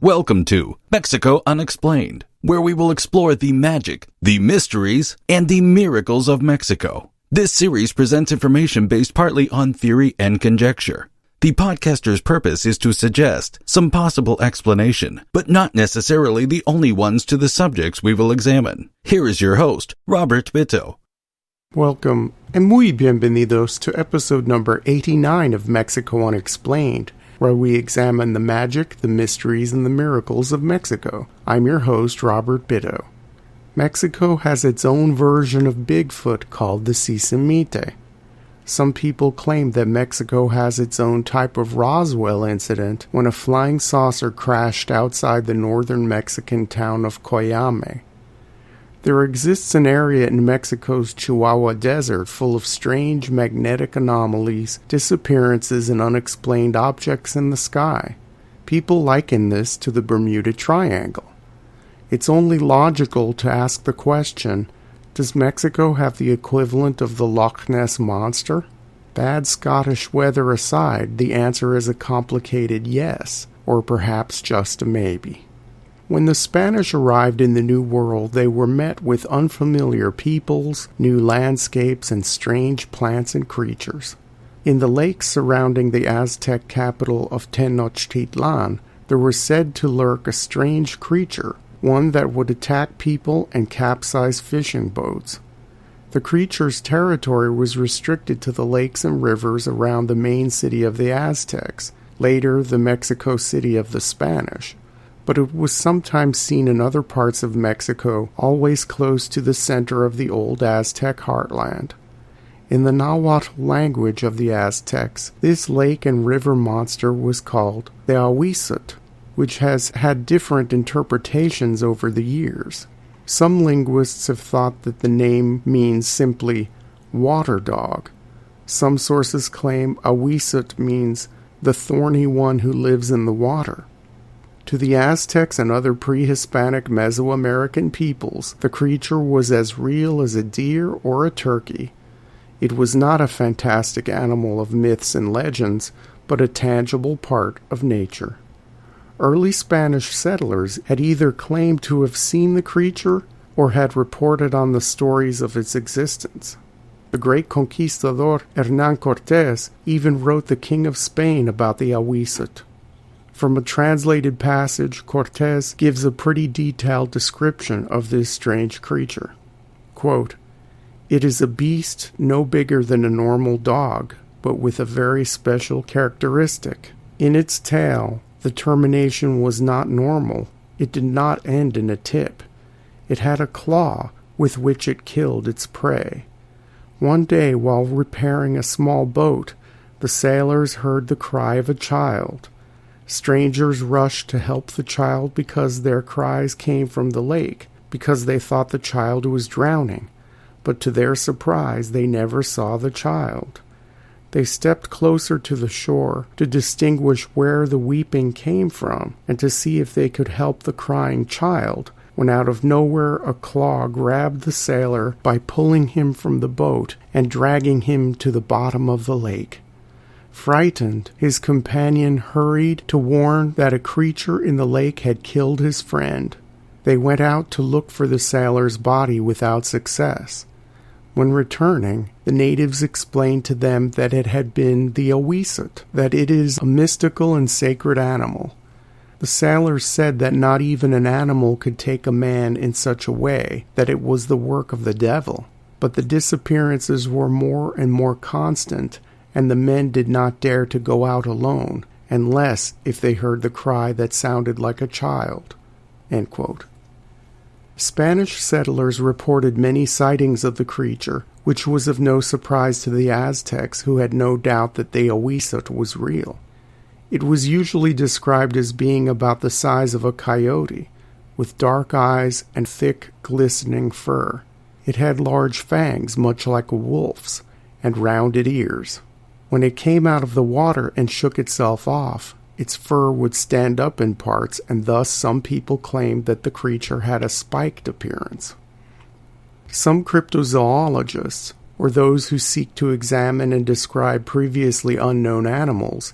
Welcome to Mexico Unexplained, where we will explore the magic, the mysteries, and the miracles of Mexico. This series presents information based partly on theory and conjecture. The podcaster's purpose is to suggest some possible explanation, but not necessarily the only ones to the subjects we will examine. Here is your host, Robert Bitto. Welcome, and muy bienvenidos to episode number 89 of Mexico Unexplained, where we examine the magic, the mysteries, and the miracles of Mexico. I'm your host, Robert Bitto. Mexico has its own version of Bigfoot called the Sisimite. Some people claim that Mexico has its own type of Roswell incident when a flying saucer crashed outside the northern Mexican town of Coyame. There exists an area in Mexico's Chihuahua Desert full of strange magnetic anomalies, disappearances, and unexplained objects in the sky. People liken this to the Bermuda Triangle. It's only logical to ask the question, does Mexico have the equivalent of the Loch Ness Monster? Bad Scottish weather aside, the answer is a complicated yes, or perhaps just a maybe. When the Spanish arrived in the New World, they were met with unfamiliar peoples, new landscapes, and strange plants and creatures. In the lakes surrounding the Aztec capital of Tenochtitlan, there was said to lurk a strange creature, one that would attack people and capsize fishing boats. The creature's territory was restricted to the lakes and rivers around the main city of the Aztecs, later the Mexico City of the Spanish. But it was sometimes seen in other parts of Mexico, always close to the center of the old Aztec heartland. In the Nahuatl language of the Aztecs, this lake and river monster was called the Ahuizotl, which has had different interpretations over the years. Some linguists have thought that the name means simply water dog. Some sources claim Ahuizotl means the thorny one who lives in the water. To the Aztecs and other pre-Hispanic Mesoamerican peoples, the creature was as real as a deer or a turkey. It was not a fantastic animal of myths and legends, but a tangible part of nature. Early Spanish settlers had either claimed to have seen the creature or had reported on the stories of its existence. The great conquistador Hernán Cortés even wrote the King of Spain about the Ahuizotl. From a translated passage, Cortés gives a pretty detailed description of this strange creature. Quote, "It is a beast no bigger than a normal dog, but with a very special characteristic. In its tail, the termination was not normal. It did not end in a tip. It had a claw with which it killed its prey. One day, while repairing a small boat, the sailors heard the cry of a child. Strangers rushed to help the child because their cries came from the lake, because they thought the child was drowning. But to their surprise, they never saw the child. They stepped closer to the shore to distinguish where the weeping came from and to see if they could help the crying child, when out of nowhere a claw grabbed the sailor by pulling him from the boat and dragging him to the bottom of the lake. Frightened, his companion hurried to warn that a creature in the lake had killed his friend. They went out to look for the sailor's body without success. When returning, the natives explained to them that it had been the Ahuizotl, that it is a mystical and sacred animal. The sailors said that not even an animal could take a man in such a way, that it was the work of the devil. But the disappearances were more and more constant, and the men did not dare to go out alone, unless if they heard the cry that sounded like a child." End quote. Spanish settlers reported many sightings of the creature, which was of no surprise to the Aztecs, who had no doubt that the Ahuizotl was real. It was usually described as being about the size of a coyote, with dark eyes and thick, glistening fur. It had large fangs, much like a wolf's, and rounded ears. When it came out of the water and shook itself off, its fur would stand up in parts, and thus some people claimed that the creature had a spiked appearance. Some cryptozoologists, or those who seek to examine and describe previously unknown animals,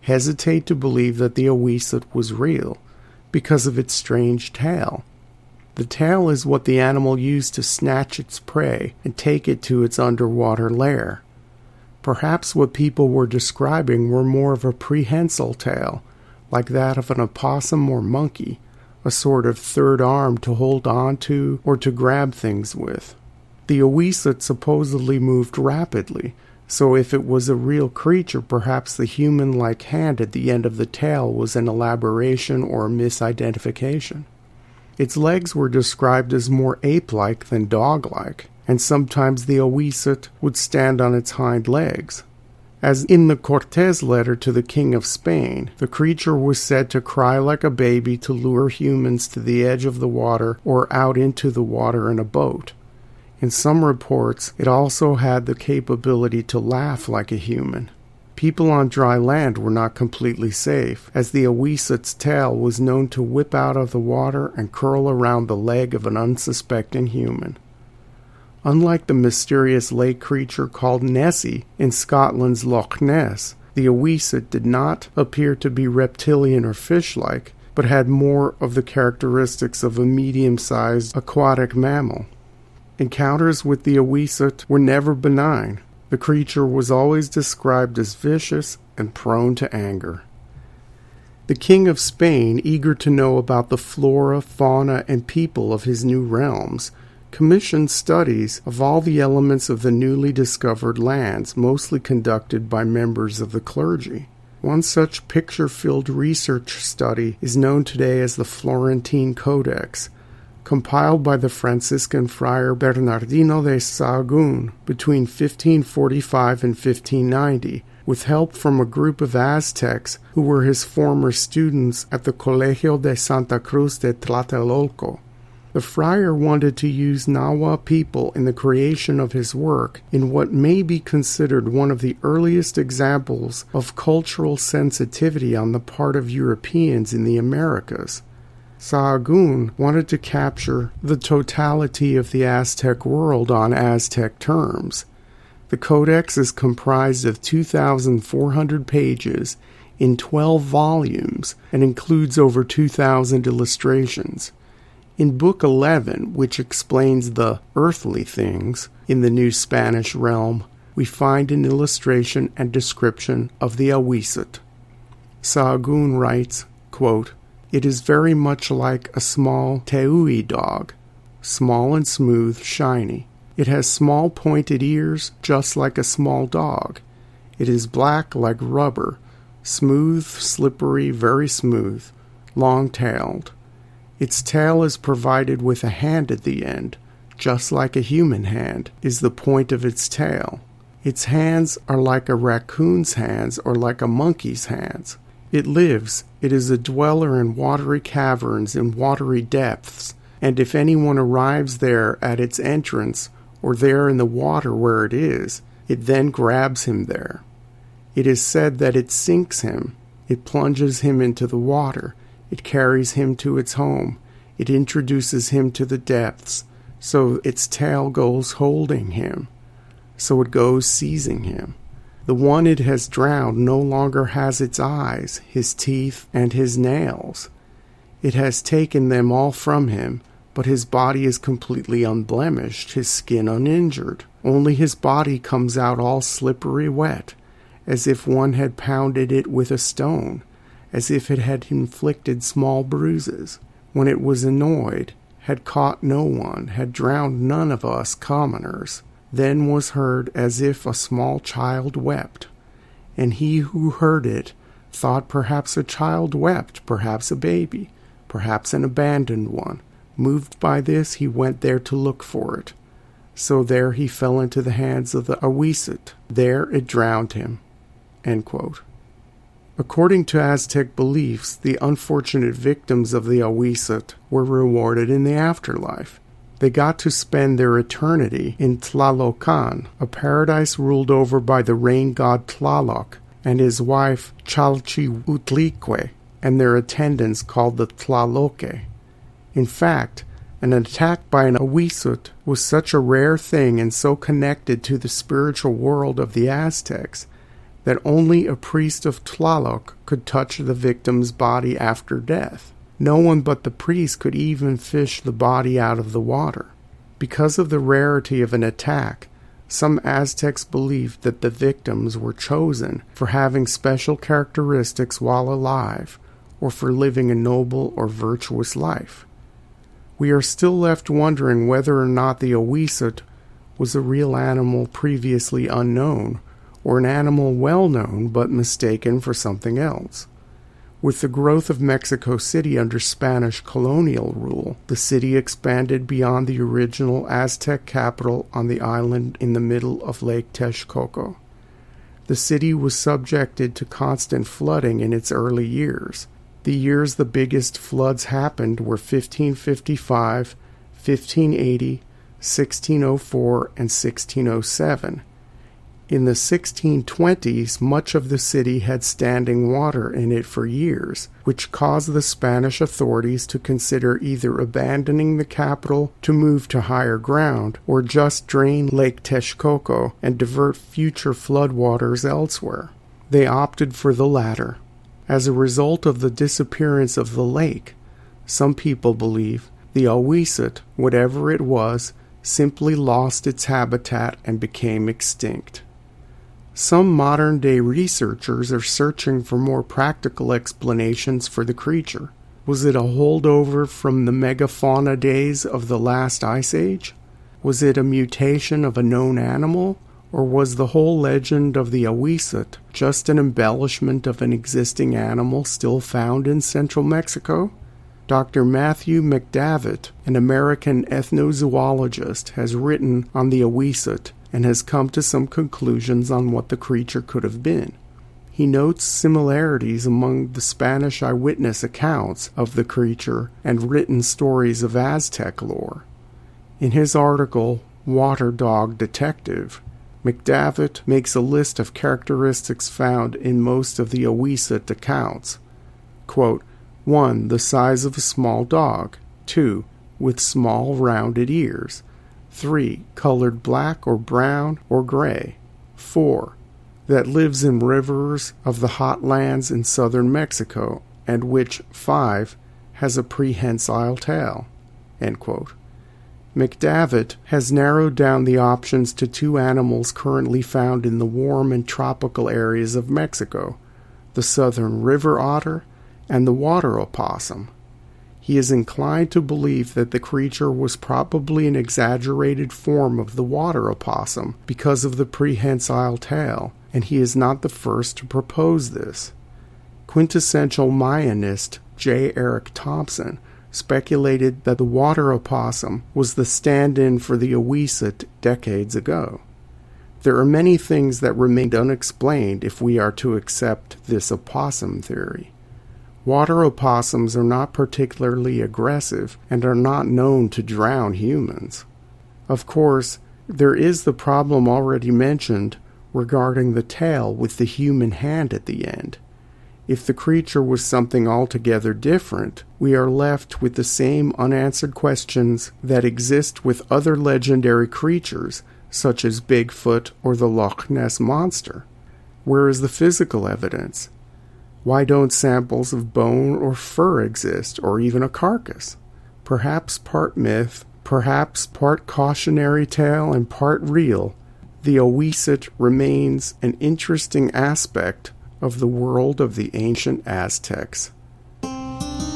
hesitate to believe that the Ahuizotl was real, because of its strange tail. The tail is what the animal used to snatch its prey and take it to its underwater lair. Perhaps what people were describing were more of a prehensile tail, like that of an opossum or monkey, a sort of third arm to hold on to or to grab things with. The Ahuizotl supposedly moved rapidly, so if it was a real creature, perhaps the human-like hand at the end of the tail was an elaboration or a misidentification. Its legs were described as more ape-like than dog-like, and sometimes the Ahuizotl would stand on its hind legs. As in the Cortés letter to the King of Spain, the creature was said to cry like a baby to lure humans to the edge of the water or out into the water in a boat. In some reports, it also had the capability to laugh like a human. People on dry land were not completely safe, as the Ahuizotl's tail was known to whip out of the water and curl around the leg of an unsuspecting human. Unlike the mysterious lake creature called Nessie in Scotland's Loch Ness, the Ahuizotl did not appear to be reptilian or fish-like, but had more of the characteristics of a medium-sized aquatic mammal. Encounters with the Ahuizotl were never benign. The creature was always described as vicious and prone to anger. The King of Spain, eager to know about the flora, fauna, and people of his new realms, commissioned studies of all the elements of the newly discovered lands, mostly conducted by members of the clergy. One such picture-filled research study is known today as the Florentine Codex, compiled by the Franciscan friar Bernardino de Sahagún between 1545 and 1590, with help from a group of Aztecs who were his former students at the Colegio de Santa Cruz de Tlatelolco. The friar wanted to use Nahua people in the creation of his work in what may be considered one of the earliest examples of cultural sensitivity on the part of Europeans in the Americas. Sahagún wanted to capture the totality of the Aztec world on Aztec terms. The Codex is comprised of 2,400 pages in 12 volumes and includes over 2,000 illustrations. In Book 11, which explains the earthly things in the New Spanish realm, we find an illustration and description of the Ahuizotl. Sahagún writes, quote, "It is very much like a small tehui dog, small and smooth, shiny. It has small pointed ears, just like a small dog. It is black like rubber, smooth, slippery, very smooth, long-tailed. Its tail is provided with a hand at the end, just like a human hand, is the point of its tail. Its hands are like a raccoon's hands or like a monkey's hands. It lives. It is a dweller in watery caverns and watery depths, and if anyone arrives there at its entrance, or there in the water where it is, it then grabs him there. It is said that it sinks him. It plunges him into the water. It carries him to its home. It introduces him to the depths, so its tail goes holding him. So it goes seizing him. The one it has drowned no longer has its eyes, his teeth, and his nails. It has taken them all from him, but his body is completely unblemished, his skin uninjured. Only his body comes out all slippery wet, as if one had pounded it with a stone, as if it had inflicted small bruises. When it was annoyed, had caught no one, had drowned none of us commoners, then was heard as if a small child wept. And he who heard it thought perhaps a child wept, perhaps a baby, perhaps an abandoned one. Moved by this, he went there to look for it. So there he fell into the hands of the Ahuizotl. There it drowned him." End quote. According to Aztec beliefs, the unfortunate victims of the Ahuizotl were rewarded in the afterlife. They got to spend their eternity in Tlalocan, a paradise ruled over by the rain god Tlaloc and his wife Chalchiutlique, and their attendants called the Tlaloque. In fact, an attack by an Ahuizotl was such a rare thing and so connected to the spiritual world of the Aztecs that only a priest of Tlaloc could touch the victim's body after death. No one but the priest could even fish the body out of the water. Because of the rarity of an attack, some Aztecs believed that the victims were chosen for having special characteristics while alive, or for living a noble or virtuous life. We are still left wondering whether or not the Ahuizotl was a real animal previously unknown, or an animal well known but mistaken for something else. With the growth of Mexico City under Spanish colonial rule, the city expanded beyond the original Aztec capital on the island in the middle of Lake Texcoco. The city was subjected to constant flooding in its early years. The years the biggest floods happened were 1555, 1580, 1604, and 1607. In the 1620s, much of the city had standing water in it for years, which caused the Spanish authorities to consider either abandoning the capital to move to higher ground or just drain Lake Texcoco and divert future floodwaters elsewhere. They opted for the latter. As a result of the disappearance of the lake, some people believe the Ahuizotl, whatever it was, simply lost its habitat and became extinct. Some modern-day researchers are searching for more practical explanations for the creature. Was it a holdover from the megafauna days of the last ice age? Was it a mutation of a known animal? Or was the whole legend of the Ahuizotl just an embellishment of an existing animal still found in central Mexico? Dr. Matthew McDavitt, an American ethnozoologist, has written on the Ahuizotl and has come to some conclusions on what the creature could have been. He notes similarities among the Spanish eyewitness accounts of the creature and written stories of Aztec lore. In his article, Water Dog Detective, McDavitt makes a list of characteristics found in most of the Ahuizotl accounts. Quote, 1. The size of a small dog. 2. With small rounded ears. 3. Colored black or brown or gray. 4. That lives in rivers of the hot lands in southern Mexico, and which, 5, has a prehensile tail. End quote. McDavitt has narrowed down the options to 2 animals currently found in the warm and tropical areas of Mexico, the southern river otter and the water opossum. He is inclined to believe that the creature was probably an exaggerated form of the water opossum because of the prehensile tail, and he is not the first to propose this. Quintessential Mayanist J. Eric Thompson speculated that the water opossum was the stand-in for the Ahuizotl decades ago. There are many things that remained unexplained if we are to accept this opossum theory. Water opossums are not particularly aggressive and are not known to drown humans. Of course, there is the problem already mentioned regarding the tail with the human hand at the end. If the creature was something altogether different, we are left with the same unanswered questions that exist with other legendary creatures, such as Bigfoot or the Loch Ness Monster. Where is the physical evidence? Why don't samples of bone or fur exist, or even a carcass? Perhaps part myth, perhaps part cautionary tale and part real, the Ahuizotl remains an interesting aspect of the world of the ancient Aztecs.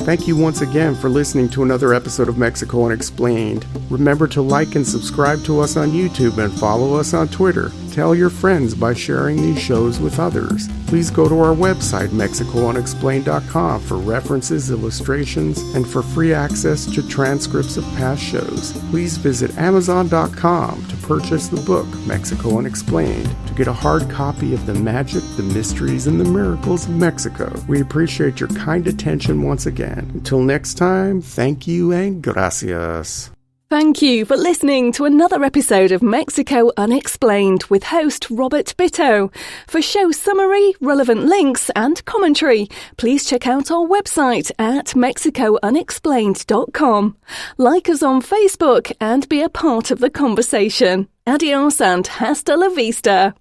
Thank you once again for listening to another episode of Mexico Unexplained. Remember to like and subscribe to us on YouTube and follow us on Twitter. Tell your friends by sharing these shows with others. Please go to our website, MexicoUnexplained.com, for references, illustrations, and for free access to transcripts of past shows. Please visit Amazon.com to purchase the book, Mexico Unexplained, to get a hard copy of the magic, the mysteries, and the miracles of Mexico. We appreciate your kind attention once again. Until next time, thank you and gracias. Thank you for listening to another episode of Mexico Unexplained with host Robert Bitto. For show summary, relevant links and commentary, please check out our website at mexicounexplained.com. Like us on Facebook and be a part of the conversation. Adios and hasta la vista.